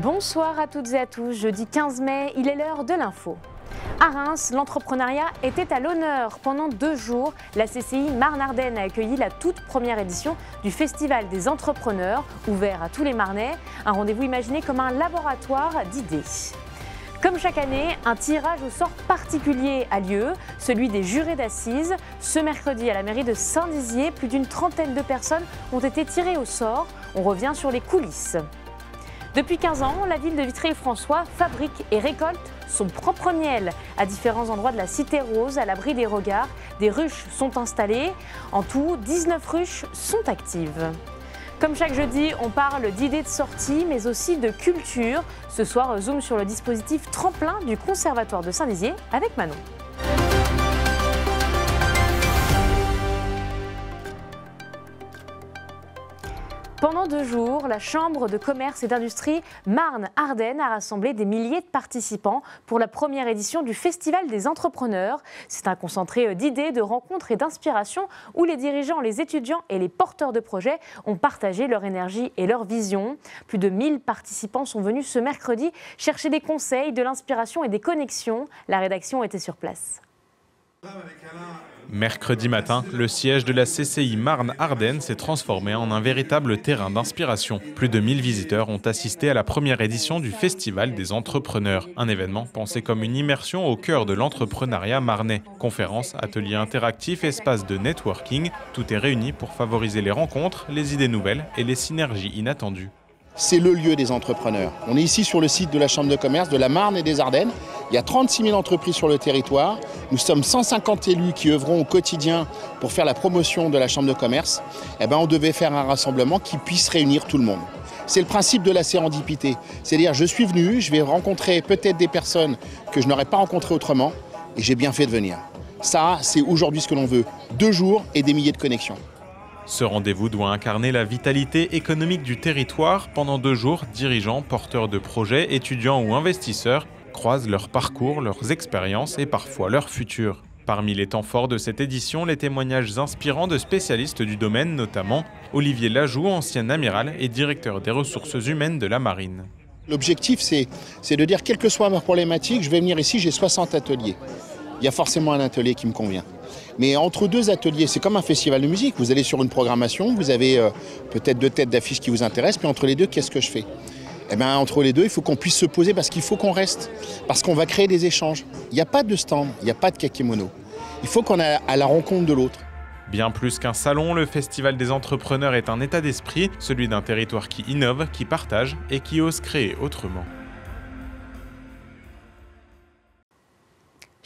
Bonsoir à toutes et à tous, jeudi 15 mai, il est l'heure de l'info. À Reims, l'entrepreneuriat était à l'honneur. Pendant 2 jours, la CCI Marne-Ardenne a accueilli la toute première édition du Festival des entrepreneurs, ouvert à tous les Marnais, un rendez-vous imaginé comme un laboratoire d'idées. Comme chaque année, un tirage au sort particulier a lieu, celui des jurés d'assises. Ce mercredi, à la mairie de Saint-Dizier, plus d'une trentaine de personnes ont été tirées au sort. On revient sur les coulisses. Depuis 15 ans, la ville de Vitry-le-François fabrique et récolte son propre miel. À différents endroits de la Cité Rose, à l'abri des regards, des ruches sont installées. En tout, 19 ruches sont actives. Comme chaque jeudi, on parle d'idées de sortie, mais aussi de culture. Ce soir, zoom sur le dispositif tremplin du Conservatoire de Saint-Dizier avec Manon. Pendant 2 jours, la Chambre de commerce et d'industrie Marne-Ardenne a rassemblé des milliers de participants pour la première édition du Festival des entrepreneurs. C'est un concentré d'idées, de rencontres et d'inspiration où les dirigeants, les étudiants et les porteurs de projets ont partagé leur énergie et leur vision. Plus de 1000 participants sont venus ce mercredi chercher des conseils, de l'inspiration et des connexions. La rédaction était sur place. Mercredi matin, le siège de la CCI Marne-Ardenne s'est transformé en un véritable terrain d'inspiration. Plus de 1000 visiteurs ont assisté à la première édition du Festival des entrepreneurs. Un événement pensé comme une immersion au cœur de l'entrepreneuriat marnais. Conférences, ateliers interactifs, espaces de networking, tout est réuni pour favoriser les rencontres, les idées nouvelles et les synergies inattendues. C'est le lieu des entrepreneurs. On est ici sur le site de la Chambre de commerce de la Marne et des Ardennes. Il y a 36 000 entreprises sur le territoire. Nous sommes 150 élus qui œuvront au quotidien pour faire la promotion de la Chambre de commerce. On devait faire un rassemblement qui puisse réunir tout le monde. C'est le principe de la sérendipité. C'est-à-dire, je suis venu, je vais rencontrer peut-être des personnes que je n'aurais pas rencontrées autrement, et j'ai bien fait de venir. Ça, c'est aujourd'hui ce que l'on veut. 2 jours et des milliers de connexions. Ce rendez-vous doit incarner la vitalité économique du territoire. Pendant 2 jours, dirigeants, porteurs de projets, étudiants ou investisseurs croisent leur parcours, leurs expériences et parfois leur futur. Parmi les temps forts de cette édition, les témoignages inspirants de spécialistes du domaine, notamment Olivier Lajoux, ancien amiral et directeur des ressources humaines de la marine. L'objectif, c'est de dire, quelle que soit ma problématique, je vais venir ici, j'ai 60 ateliers. Il y a forcément un atelier qui me convient. Mais entre 2 ateliers, c'est comme un festival de musique. Vous allez sur une programmation, vous avez peut-être 2 têtes d'affiche qui vous intéressent, puis entre les 2, qu'est-ce que je fais ? Entre les 2, il faut qu'on puisse se poser parce qu'il faut qu'on reste, parce qu'on va créer des échanges. Il n'y a pas de stand, il n'y a pas de kakémono. Il faut qu'on aille à la rencontre de l'autre. Bien plus qu'un salon, le Festival des entrepreneurs est un état d'esprit, celui d'un territoire qui innove, qui partage et qui ose créer autrement.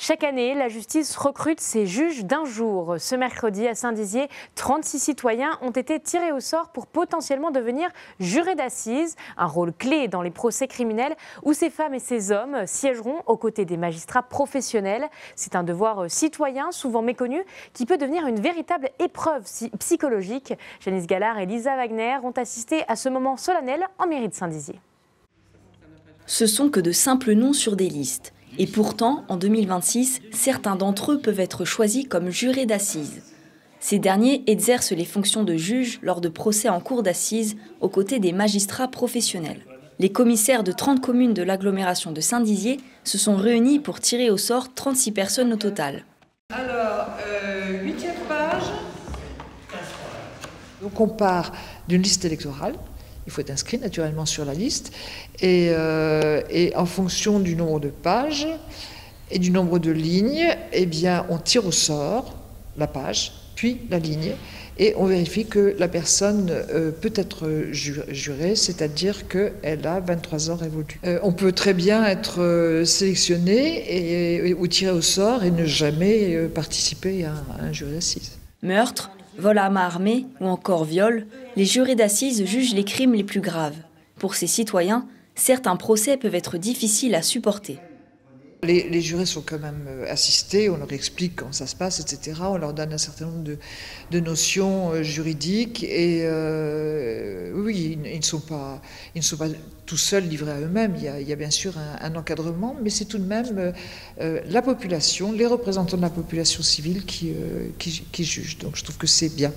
Chaque année, la justice recrute ses juges d'un jour. Ce mercredi, à Saint-Dizier, 36 citoyens ont été tirés au sort pour potentiellement devenir jurés d'assises, un rôle clé dans les procès criminels où ces femmes et ces hommes siégeront aux côtés des magistrats professionnels. C'est un devoir citoyen, souvent méconnu, qui peut devenir une véritable épreuve psychologique. Janice Gallard et Lisa Wagner ont assisté à ce moment solennel en mairie de Saint-Dizier. Ce sont que de simples noms sur des listes. Et pourtant, en 2026, certains d'entre eux peuvent être choisis comme jurés d'assises. Ces derniers exercent les fonctions de juge lors de procès en cour d'assises aux côtés des magistrats professionnels. Les commissaires de 30 communes de l'agglomération de Saint-Dizier se sont réunis pour tirer au sort 36 personnes au total. Alors, 8e page. Donc on part d'une liste électorale. Il faut être inscrit naturellement sur la liste et en fonction du nombre de pages et du nombre de lignes, on tire au sort la page, puis la ligne et on vérifie que la personne peut être jurée, c'est-à-dire qu'elle a 23 ans révolus. On peut très bien être sélectionné ou tiré au sort et ne jamais participer à un jury d'assises. Meurtre, vol à main armée ou encore viol, les jurés d'assises jugent les crimes les plus graves. Pour ces citoyens, certains procès peuvent être difficiles à supporter. Les jurés sont quand même assistés, on leur explique comment ça se passe, etc. On leur donne un certain nombre de notions juridiques et oui, ils ne sont pas tout seuls livrés à eux-mêmes. Il y a bien sûr un encadrement, mais c'est tout de même la population, les représentants de la population civile qui jugent. Donc je trouve que c'est bien.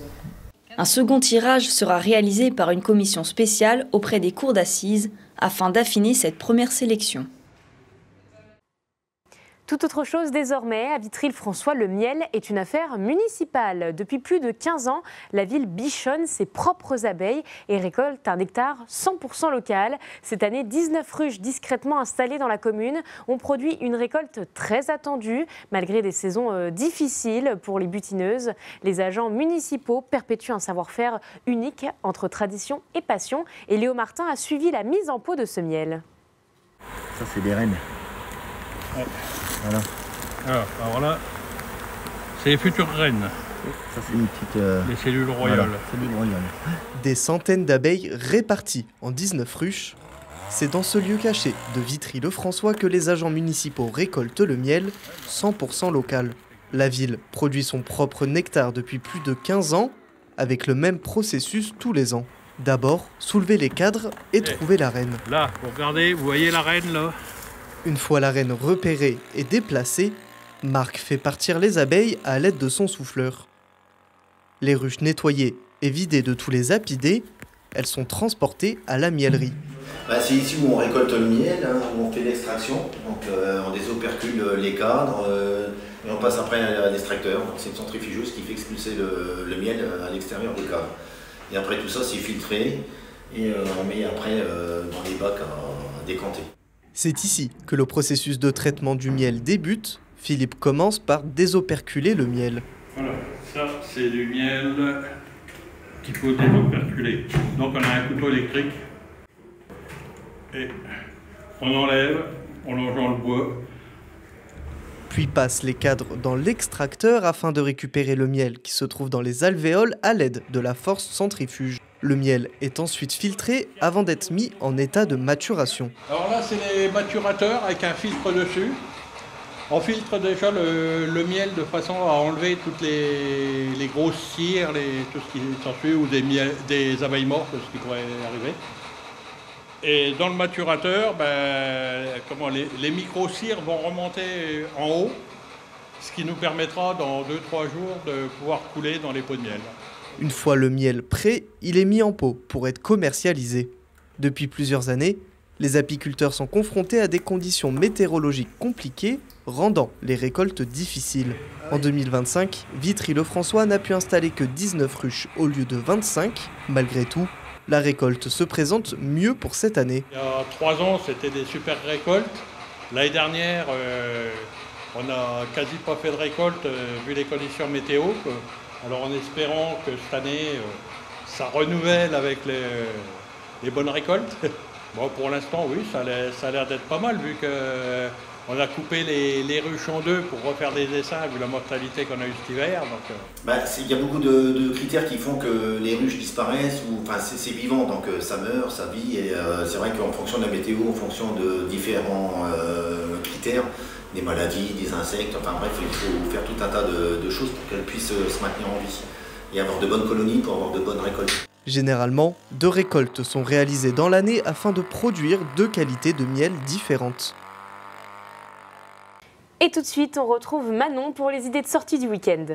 Un second tirage sera réalisé par une commission spéciale auprès des cours d'assises afin d'affiner cette première sélection. Tout autre chose désormais, à Vitry-le-François, le miel est une affaire municipale. Depuis plus de 15 ans, la ville bichonne ses propres abeilles et récolte un nectar 100% local. Cette année, 19 ruches discrètement installées dans la commune ont produit une récolte très attendue. Malgré des saisons difficiles pour les butineuses, les agents municipaux perpétuent un savoir-faire unique entre tradition et passion. Et Léo Martin a suivi la mise en pot de ce miel. Ça, c'est des rennes. Ouais. Voilà. Alors là, c'est les futures reines. Ça, c'est une petite. Les cellules royales. Voilà, cellules royales. Des centaines d'abeilles réparties en 19 ruches. C'est dans ce lieu caché de Vitry-le-François que les agents municipaux récoltent le miel 100% local. La ville produit son propre nectar depuis plus de 15 ans, avec le même processus tous les ans. D'abord, soulever les cadres et trouver la reine. Là, vous regardez, vous voyez la reine là ? Une fois la reine repérée et déplacée, Marc fait partir les abeilles à l'aide de son souffleur. Les ruches nettoyées et vidées de tous les apidés, elles sont transportées à la miellerie. C'est ici où on récolte le miel, où on fait l'extraction. Donc on désopercule les cadres et on passe après à l'extracteur. C'est une centrifugeuse qui fait expulser le miel à l'extérieur du cadre. Et après tout ça, c'est filtré et on met après dans les bacs à décanter. C'est ici que le processus de traitement du miel débute. Philippe commence par désoperculer le miel. Voilà, ça c'est du miel qu'il faut désoperculer. Donc on a un couteau électrique et on enlève en longeant le bois. Puis passe les cadres dans l'extracteur afin de récupérer le miel qui se trouve dans les alvéoles à l'aide de la force centrifuge. Le miel est ensuite filtré avant d'être mis en état de maturation. Alors là, c'est les maturateurs avec un filtre dessus. On filtre déjà le miel de façon à enlever toutes les grosses cires, tout ce qui s'ensuit, ou des abeilles mortes, ce qui pourrait arriver. Et dans le maturateur, les micro-cires vont remonter en haut, ce qui nous permettra dans 2-3 jours de pouvoir couler dans les pots de miel. Une fois le miel prêt, il est mis en pot pour être commercialisé. Depuis plusieurs années, les apiculteurs sont confrontés à des conditions météorologiques compliquées, rendant les récoltes difficiles. En 2025, Vitry-le-François n'a pu installer que 19 ruches au lieu de 25. Malgré tout, la récolte se présente mieux pour cette année. Il y a 3 ans, c'était des super récoltes. L'année dernière, on n'a quasi pas fait de récolte vu les conditions météo. Alors en espérant que cette année, ça renouvelle avec les bonnes récoltes. Bon, pour l'instant, oui, ça a l'air d'être pas mal vu qu'on a coupé les ruches en deux pour refaire des essaims vu la mortalité qu'on a eue cet hiver. Il y a beaucoup de critères qui font que les ruches disparaissent, c'est vivant, donc ça meurt, ça vit. Et c'est vrai qu'en fonction de la météo, en fonction de différents critères, des maladies, des insectes, bref, il faut faire tout un tas de choses pour qu'elles puissent se maintenir en vie et avoir de bonnes colonies pour avoir de bonnes récoltes. Généralement, 2 récoltes sont réalisées dans l'année afin de produire 2 qualités de miel différentes. Et tout de suite, on retrouve Manon pour les idées de sortie du week-end.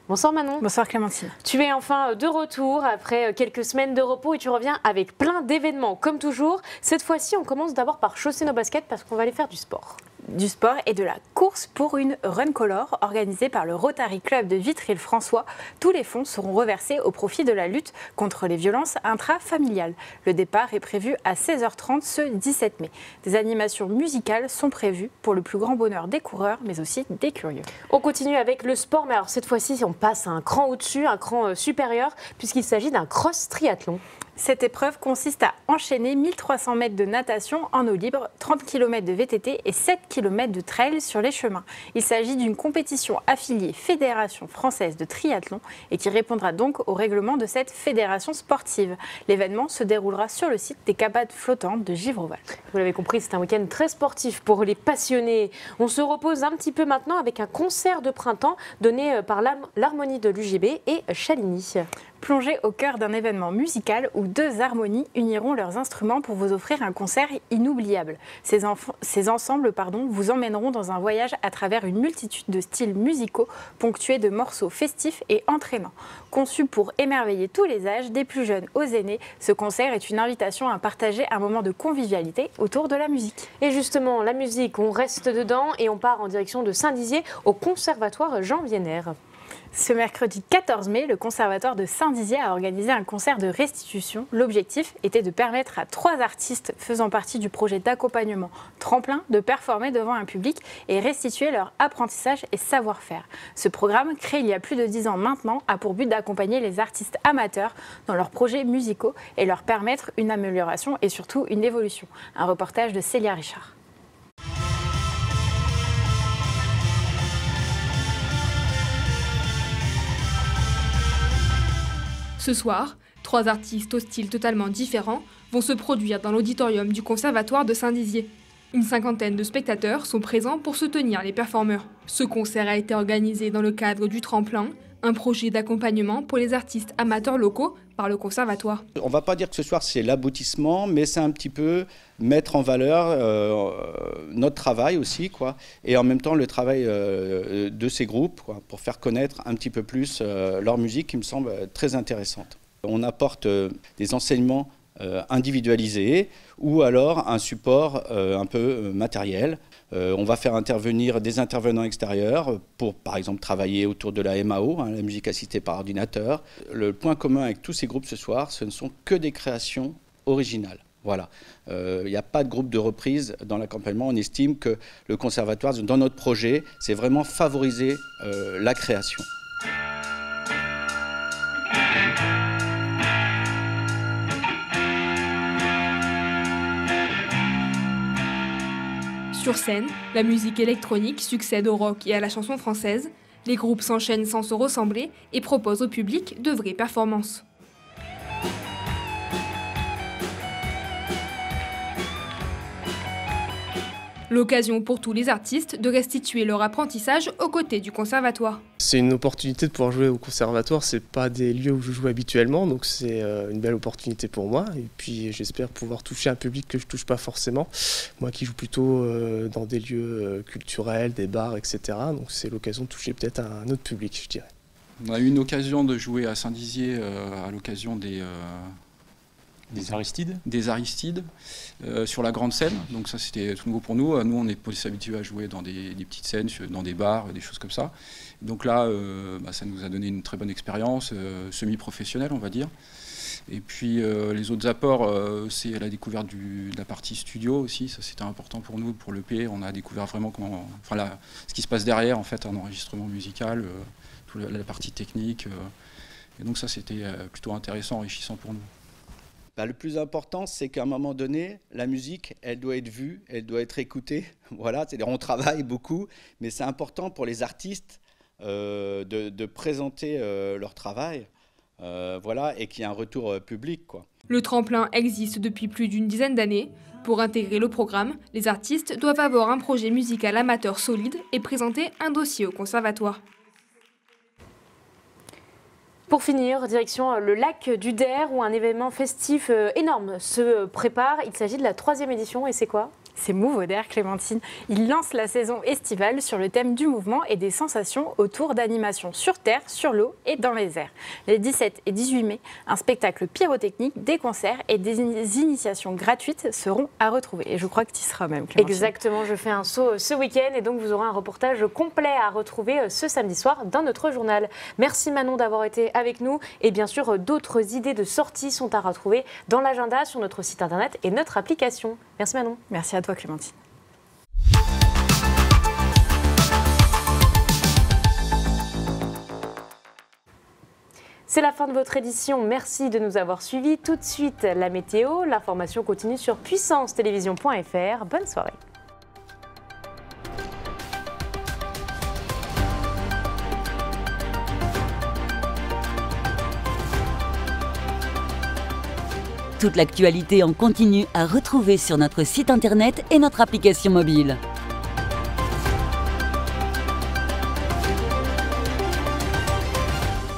Bonsoir Manon. Bonsoir Clémentine. Tu es enfin de retour après quelques semaines de repos et tu reviens avec plein d'événements comme toujours. Cette fois-ci, on commence d'abord par chausser nos baskets parce qu'on va aller faire du sport. Du sport et de la course pour une Run Color organisée par le Rotary Club de Vitry-le-François. Tous les fonds seront reversés au profit de la lutte contre les violences intrafamiliales. Le départ est prévu à 16h30 ce 17 mai. Des animations musicales sont prévues pour le plus grand bonheur des coureurs mais aussi des curieux. On continue avec le sport, mais alors cette fois-ci, on passe un cran au-dessus, un cran supérieur puisqu'il s'agit d'un cross triathlon. Cette épreuve consiste à enchaîner 1300 mètres de natation en eau libre, 30 km de VTT et 7 km de trail sur les chemins. Il s'agit d'une compétition affiliée Fédération française de triathlon et qui répondra donc au règlement de cette fédération sportive. L'événement se déroulera sur le site des cabanes flottantes de Givreval. Vous l'avez compris, c'est un week-end très sportif pour les passionnés. On se repose un petit peu maintenant avec un concert de printemps donné par l'Harmonie de l'UGB et Chaligny. Plongez au cœur d'un événement musical où 2 harmonies uniront leurs instruments pour vous offrir un concert inoubliable. Ces ensembles vous emmèneront dans un voyage à travers une multitude de styles musicaux ponctués de morceaux festifs et entraînants. Conçu pour émerveiller tous les âges, des plus jeunes aux aînés, ce concert est une invitation à partager un moment de convivialité autour de la musique. Et justement, la musique, on reste dedans et on part en direction de Saint-Dizier au Conservatoire Jean Vienner. Ce mercredi 14 mai, le Conservatoire de Saint-Dizier a organisé un concert de restitution. L'objectif était de permettre à 3 artistes faisant partie du projet d'accompagnement Tremplin de performer devant un public et restituer leur apprentissage et savoir-faire. Ce programme, créé il y a plus de 10 ans maintenant, a pour but d'accompagner les artistes amateurs dans leurs projets musicaux et leur permettre une amélioration et surtout une évolution. Un reportage de Célia Richard. Ce soir, 3 artistes au style totalement différent vont se produire dans l'auditorium du Conservatoire de Saint-Dizier. Une 50aine de spectateurs sont présents pour soutenir les performeurs. Ce concert a été organisé dans le cadre du Tremplin, un projet d'accompagnement pour les artistes amateurs locaux par le Conservatoire. On ne va pas dire que ce soir c'est l'aboutissement, mais c'est un petit peu mettre en valeur notre travail aussi, quoi, et en même temps le travail de ces groupes, quoi, pour faire connaître un petit peu plus leur musique qui me semble très intéressante. On apporte des enseignements individualisés ou alors un support un peu matériel. On va faire intervenir des intervenants extérieurs pour, par exemple, travailler autour de la MAO, la musique assistée par ordinateur. Le point commun avec tous ces groupes ce soir, ce ne sont que des créations originales. Voilà. Il n'y a pas de groupe de reprise dans l'accompagnement. On estime que le conservatoire, dans notre projet, c'est vraiment favoriser la création. Sur scène, la musique électronique succède au rock et à la chanson française. Les groupes s'enchaînent sans se ressembler et proposent au public de vraies performances. L'occasion pour tous les artistes de restituer leur apprentissage aux côtés du conservatoire. C'est une opportunité de pouvoir jouer au conservatoire, c'est pas des lieux où je joue habituellement, donc c'est une belle opportunité pour moi. Et puis j'espère pouvoir toucher un public que je touche pas forcément. Moi qui joue plutôt dans des lieux culturels, des bars, etc. Donc c'est l'occasion de toucher peut-être un autre public, je dirais. On a eu une occasion de jouer à Saint-Dizier à l'occasion des Aristides sur la grande scène, donc ça c'était tout nouveau pour nous. Nous on est plus habitués à jouer dans des petites scènes, dans des bars, des choses comme ça. Donc là ça nous a donné une très bonne expérience, semi-professionnelle on va dire. Et puis les autres apports, c'est la découverte de la partie studio aussi, ça c'était important pour nous, pour l'EP. On a découvert vraiment ce qui se passe derrière en fait un enregistrement musical, toute la partie technique. Et donc ça c'était plutôt intéressant, enrichissant pour nous. Le plus important, c'est qu'à un moment donné, la musique, elle doit être vue, elle doit être écoutée. Voilà, c'est-à-dire on travaille beaucoup, mais c'est important pour les artistes de présenter leur travail, voilà, et qu'il y ait un retour public, quoi. Le tremplin existe depuis plus d'une dizaine d'années. Pour intégrer le programme, les artistes doivent avoir un projet musical amateur solide et présenter un dossier au conservatoire. Pour finir, direction le lac du Der où un événement festif énorme se prépare. Il s'agit de la 3e édition et c'est quoi ? C'est Move au Der, Clémentine. Il lance la saison estivale sur le thème du mouvement et des sensations autour d'animations sur terre, sur l'eau et dans les airs. Les 17 et 18 mai, un spectacle pyrotechnique, des concerts et des initiations gratuites seront à retrouver. Et je crois que tu y seras même, Clémentine. Exactement, je fais un saut ce week-end et donc vous aurez un reportage complet à retrouver ce samedi soir dans notre journal. Merci Manon d'avoir été avec nous et bien sûr d'autres idées de sorties sont à retrouver dans l'agenda sur notre site internet et notre application. Merci Manon. Merci à toi Clémentine. C'est la fin de votre édition. Merci de nous avoir suivis. Tout de suite, la météo. L'information continue sur puissancetélévision.fr. Bonne soirée. Toute l'actualité en continu à retrouver sur notre site internet et notre application mobile.